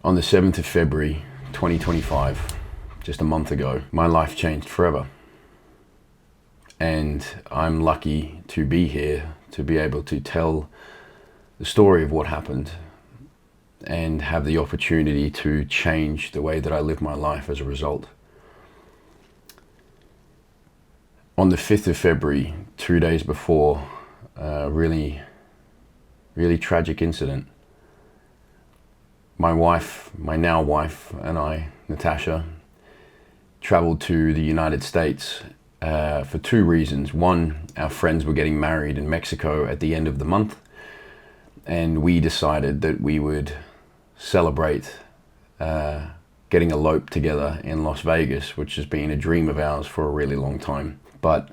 On the 7th of February 2025, just a month ago, my life changed forever. And I'm lucky to be here, to be able to tell the story of what happened and have the opportunity to change the way that I live my life as a result. On the 5th of February, 2 days before a really tragic incident, my wife, my now wife, and I, Natasha, traveled to the United States for two reasons. One, our friends were getting married in Mexico at the end of the month, and we decided that we would celebrate getting eloped together in Las Vegas, which has been a dream of ours for a really long time. But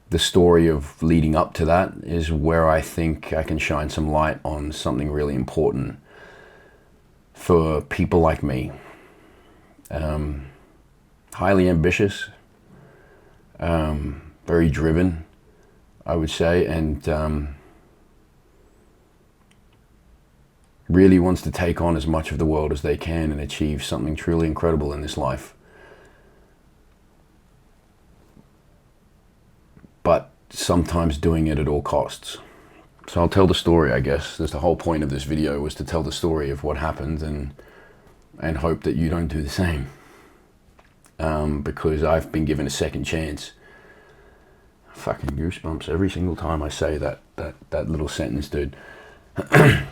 the story of leading up to that is where I think I can shine some light on something really important for people like me. Highly ambitious, very driven, I would say, and really wants to take on as much of the world as they can and achieve something truly incredible in this life. But sometimes doing it at all costs. So I'll tell the story, I guess. That's the whole point of this video, was to tell the story of what happened and hope that you don't do the same. Because I've been given a second chance. Fucking goosebumps every single time I say that little sentence, dude. I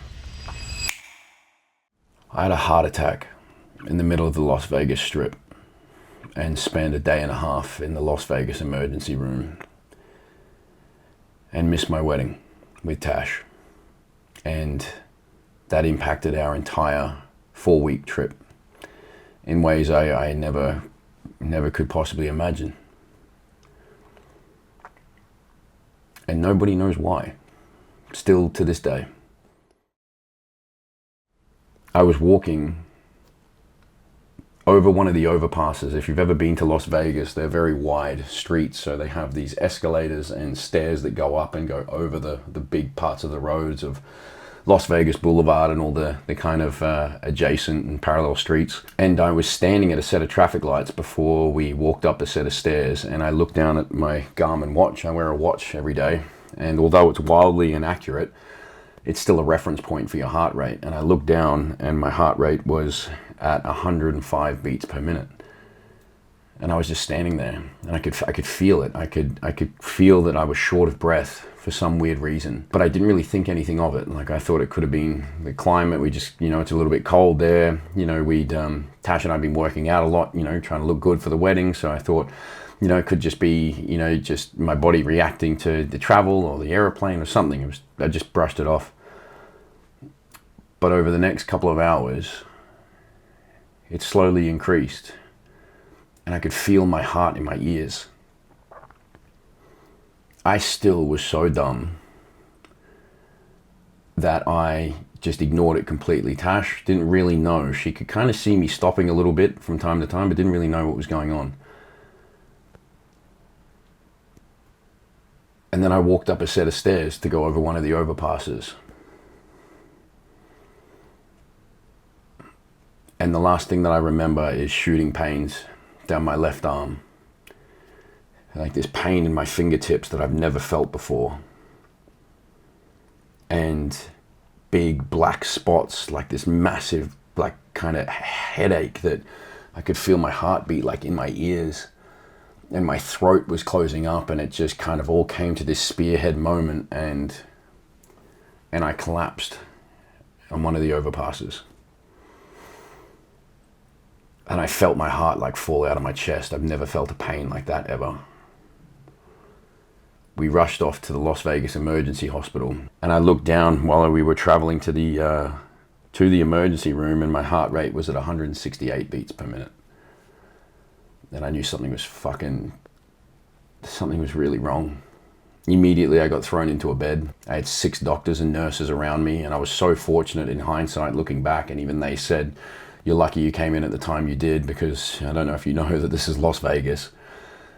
had a heart attack in the middle of the Las Vegas Strip and spent a day and a half in the Las Vegas emergency room and missed my wedding with Tash, and that impacted our entire 4-week trip in ways I never could possibly imagine. And nobody knows why, still to this day. I was walking over one of the overpasses. If you've ever been to Las Vegas, they're very wide streets, so they have these escalators and stairs that go up and go over the big parts of the roads of Las Vegas Boulevard and all the kind of adjacent and parallel streets. And I was standing at a set of traffic lights before we walked up a set of stairs, and I looked down at my Garmin watch. I wear a watch every day, and although it's wildly inaccurate, it's still a reference point for your heart rate. And I looked down and my heart rate was at 105 beats per minute. And I was just standing there, and I could feel it. I could feel that I was short of breath for some weird reason, but I didn't really think anything of it. Like, I thought it could have been the climate. We just, it's a little bit cold there. Tash and I've been working out a lot, trying to look good for the wedding. So I thought, it could just be, just my body reacting to the travel or the airplane or something. I just brushed it off. But over the next couple of hours, it slowly increased, and I could feel my heart in my ears. I still was so dumb that I just ignored it completely. Tash didn't really know. She could kind of see me stopping a little bit from time to time, but didn't really know what was going on. And then I walked up a set of stairs to go over one of the overpasses. And the last thing that I remember is shooting pains down my left arm. Like this pain in my fingertips that I've never felt before. And big black spots, like this massive, like kind of headache that I could feel my heartbeat like in my ears. And my throat was closing up, and it just kind of all came to this spearhead moment, and I collapsed on one of the overpasses. And I felt my heart like fall out of my chest. I've never felt a pain like that ever. We rushed off to the Las Vegas Emergency Hospital, and I looked down while we were traveling to the emergency room, and my heart rate was at 168 beats per minute. And I knew something was really wrong. Immediately I got thrown into a bed. I had 6 doctors and nurses around me, and I was so fortunate in hindsight looking back, and even they said, "You're lucky you came in at the time you did, because I don't know if you know that this is Las Vegas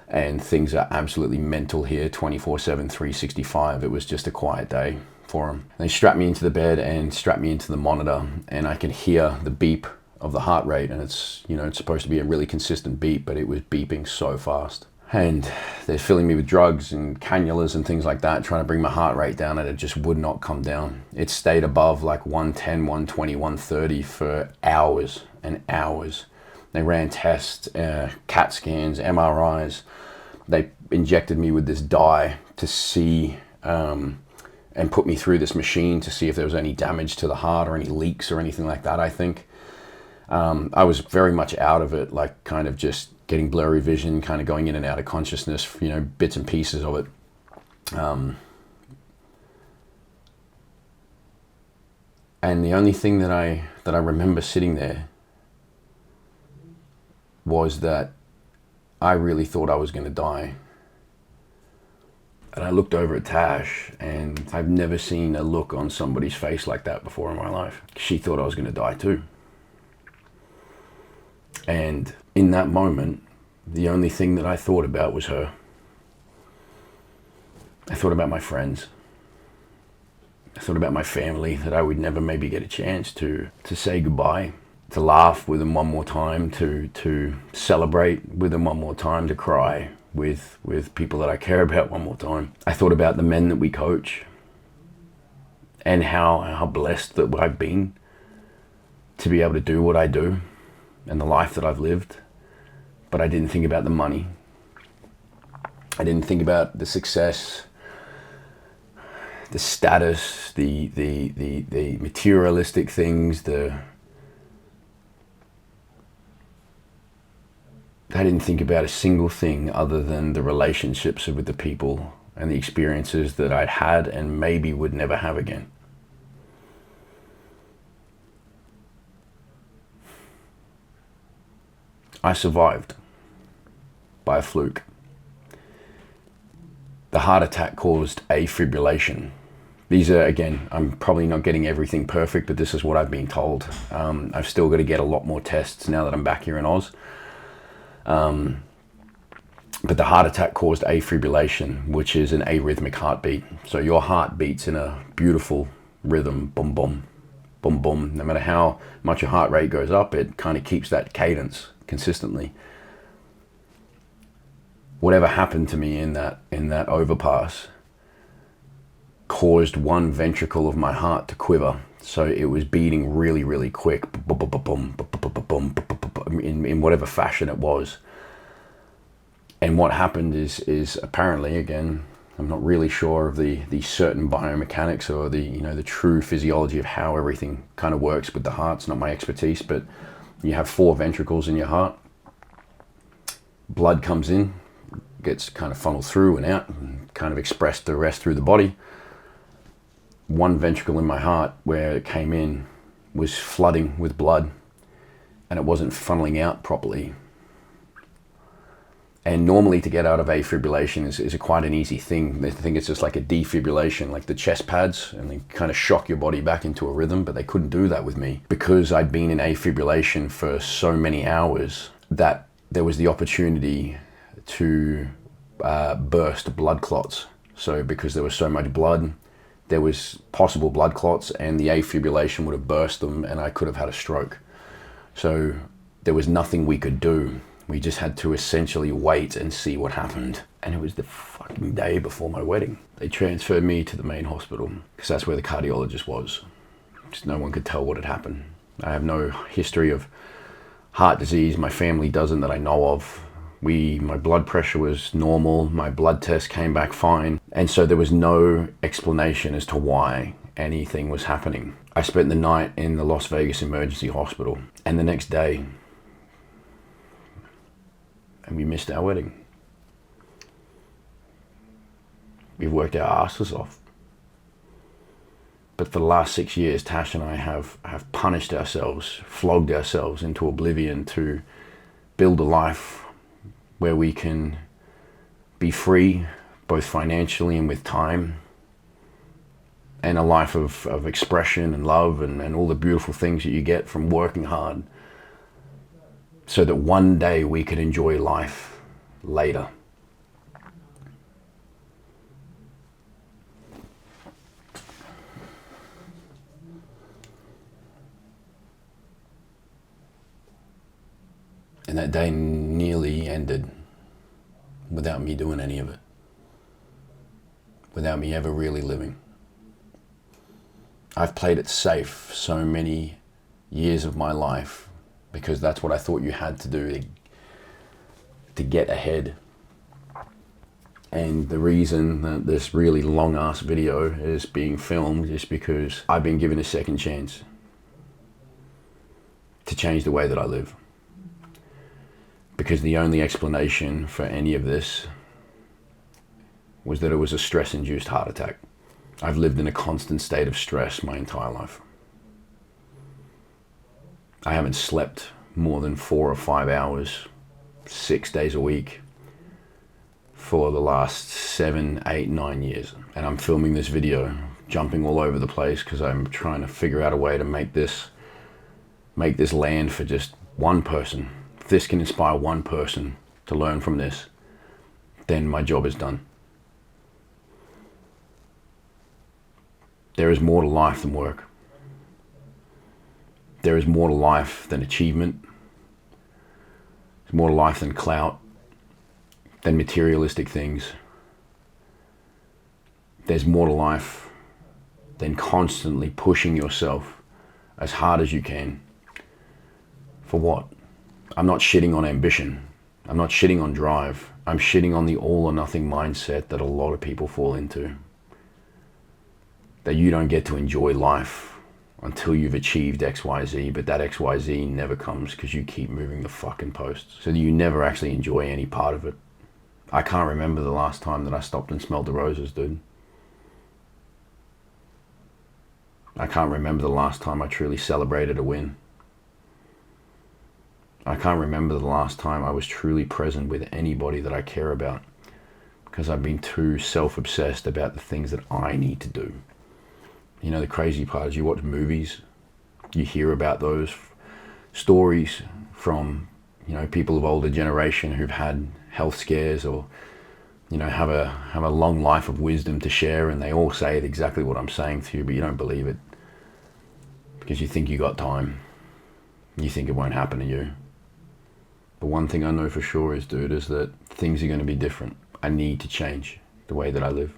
and things are absolutely mental here 24/7, 365. It was just a quiet day. for them. They strapped me into the bed and strapped me into the monitor, and I could hear the beep of the heart rate, and it's, you know, it's supposed to be a really consistent beep, but it was beeping so fast. And they're filling me with drugs and cannulas and things like that, trying to bring my heart rate down, and it just would not come down. It stayed above like 110, 120, 130 for hours and hours. They ran tests, CAT scans, MRIs. They injected me with this dye to see, and put me through this machine to see if there was any damage to the heart or any leaks or anything like that, I think. I was very much out of it, like kind of just getting blurry vision, kind of going in and out of consciousness, you know, bits and pieces of it. And the only thing that I remember sitting there was that I really thought I was going to die. And I looked over at Tash, and I've never seen a look on somebody's face like that before in my life. She thought I was going to die too. And in that moment, the only thing that I thought about was her. I thought about my friends. I thought about my family, that I would never maybe get a chance to say goodbye, to laugh with them one more time, to celebrate with them one more time, to cry with people that I care about one more time. I thought about the men that we coach and how blessed that I've been to be able to do what I do and the life that I've lived. But I didn't think about the money. I didn't think about the success, the status, the materialistic things, I didn't think about a single thing other than the relationships with the people and the experiences that I'd had and maybe would never have again. I survived by a fluke. The heart attack caused afibrillation. These are, again, I'm probably not getting everything perfect, but this is what I've been told. I've still got to get a lot more tests now that I'm back here in Oz. But the heart attack caused afibrillation, which is an arrhythmic heartbeat. So your heart beats in a beautiful rhythm, boom, boom, boom, boom. No matter how much your heart rate goes up, it kind of keeps that cadence consistently. Whatever happened to me in that overpass caused one ventricle of my heart to quiver. So it was beating really, really quick, in whatever fashion it was. And what happened is apparently, again, I'm not really sure of the certain biomechanics or the true physiology of how everything kind of works with the heart. It's not my expertise, but you have 4 ventricles in your heart. Blood comes in, gets kind of funneled through and out, and kind of expressed the rest through the body. One ventricle in my heart, where it came in, was flooding with blood, and it wasn't funneling out properly. And normally to get out of afibrillation is quite an easy thing. They think it's just like a defibrillation, like the chest pads, and they kind of shock your body back into a rhythm, but they couldn't do that with me. Because I'd been in afibrillation for so many hours, that there was the opportunity to burst blood clots. So because there was so much blood, there was possible blood clots, and the afibrillation would have burst them, and I could have had a stroke. So there was nothing we could do. We just had to essentially wait and see what happened. And it was the fucking day before my wedding. They transferred me to the main hospital because that's where the cardiologist was. Just no one could tell what had happened. I have no history of heart disease. My family doesn't that I know of. My blood pressure was normal. My blood test came back fine. And so there was no explanation as to why anything was happening. I spent the night in the Las Vegas Emergency Hospital, and the next day, and we missed our wedding. We've worked our asses off. But for the last 6 years, Tash and I have punished ourselves, flogged ourselves into oblivion to build a life where we can be free, both financially and with time, and a life of expression and love and all the beautiful things that you get from working hard, so that one day we could enjoy life later. And that day nearly ended without me doing any of it. Without me ever really living. I've played it safe so many years of my life because that's what I thought you had to do to get ahead. And the reason that this really long ass video is being filmed is because I've been given a second chance to change the way that I live. Because the only explanation for any of this was that it was a stress-induced heart attack. I've lived in a constant state of stress my entire life. I haven't slept more than 4 or 5 hours, 6 days a week for the last 7, 8, 9 years. And I'm filming this video, jumping all over the place because I'm trying to figure out a way to make this land for just one person. If this can inspire one person to learn from this, then my job is done. There is more to life than work. There is more to life than achievement. There's more to life than clout, than materialistic things. There's more to life than constantly pushing yourself as hard as you can. For what? I'm not shitting on ambition. I'm not shitting on drive. I'm shitting on the all or nothing mindset that a lot of people fall into. That you don't get to enjoy life until you've achieved XYZ, but that XYZ never comes because you keep moving the fucking posts. So that you never actually enjoy any part of it. I can't remember the last time that I stopped and smelled the roses, dude. I can't remember the last time I truly celebrated a win. I can't remember the last time I was truly present with anybody that I care about because I've been too self-obsessed about the things that I need to do. You know, the crazy part is you watch movies, you hear about those stories from, you know, people of older generation who've had health scares or, you know, have a long life of wisdom to share, and they all say exactly what I'm saying to you, but you don't believe it because you think you got time. You think it won't happen to you. But one thing I know for sure is, dude, is that things are going to be different. I need to change the way that I live.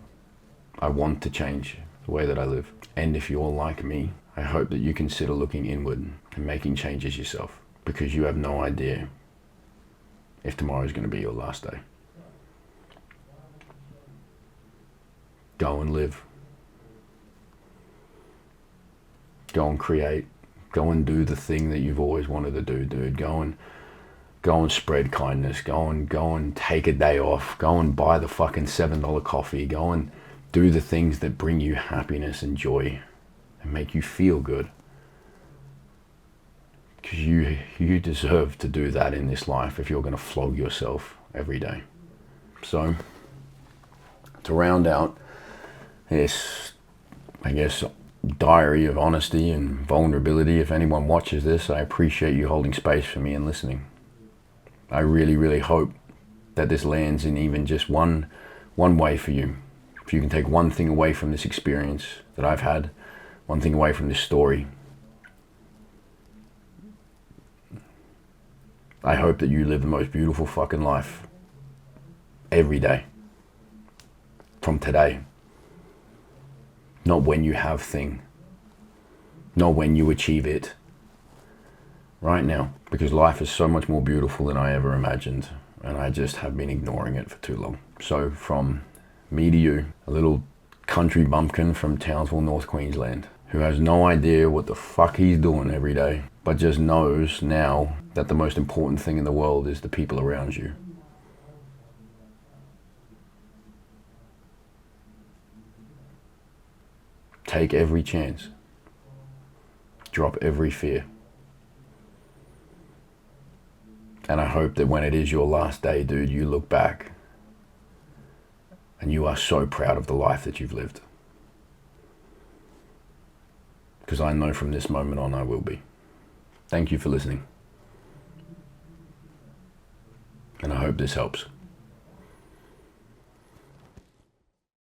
I want to change the way that I live. And if you're like me, I hope that you consider looking inward and making changes yourself, because you have no idea if tomorrow is going to be your last day. Go and live. Go and create. Go and do the thing that you've always wanted to do, dude. Go and spread kindness. Go and take a day off. Go and buy the fucking $7 coffee. Go and do the things that bring you happiness and joy and make you feel good. Because you deserve to do that in this life if you're going to flog yourself every day. So, to round out this, I guess, diary of honesty and vulnerability, if anyone watches this, I appreciate you holding space for me and listening. I really, really hope that this lands in even just one way for you. If you can take one thing away from this experience that I've had, one thing away from this story, I hope that you live the most beautiful fucking life every day from today. Not when you have thing, not when you achieve it. Right now, because life is so much more beautiful than I ever imagined, and I just have been ignoring it for too long. So from me to you, a little country bumpkin from Townsville, North Queensland, who has no idea what the fuck he's doing every day, but just knows now that the most important thing in the world is the people around you. Take every chance. Drop every fear. And I hope that when it is your last day, dude, you look back and you are so proud of the life that you've lived. Because I know from this moment on I will be. Thank you for listening. And I hope this helps.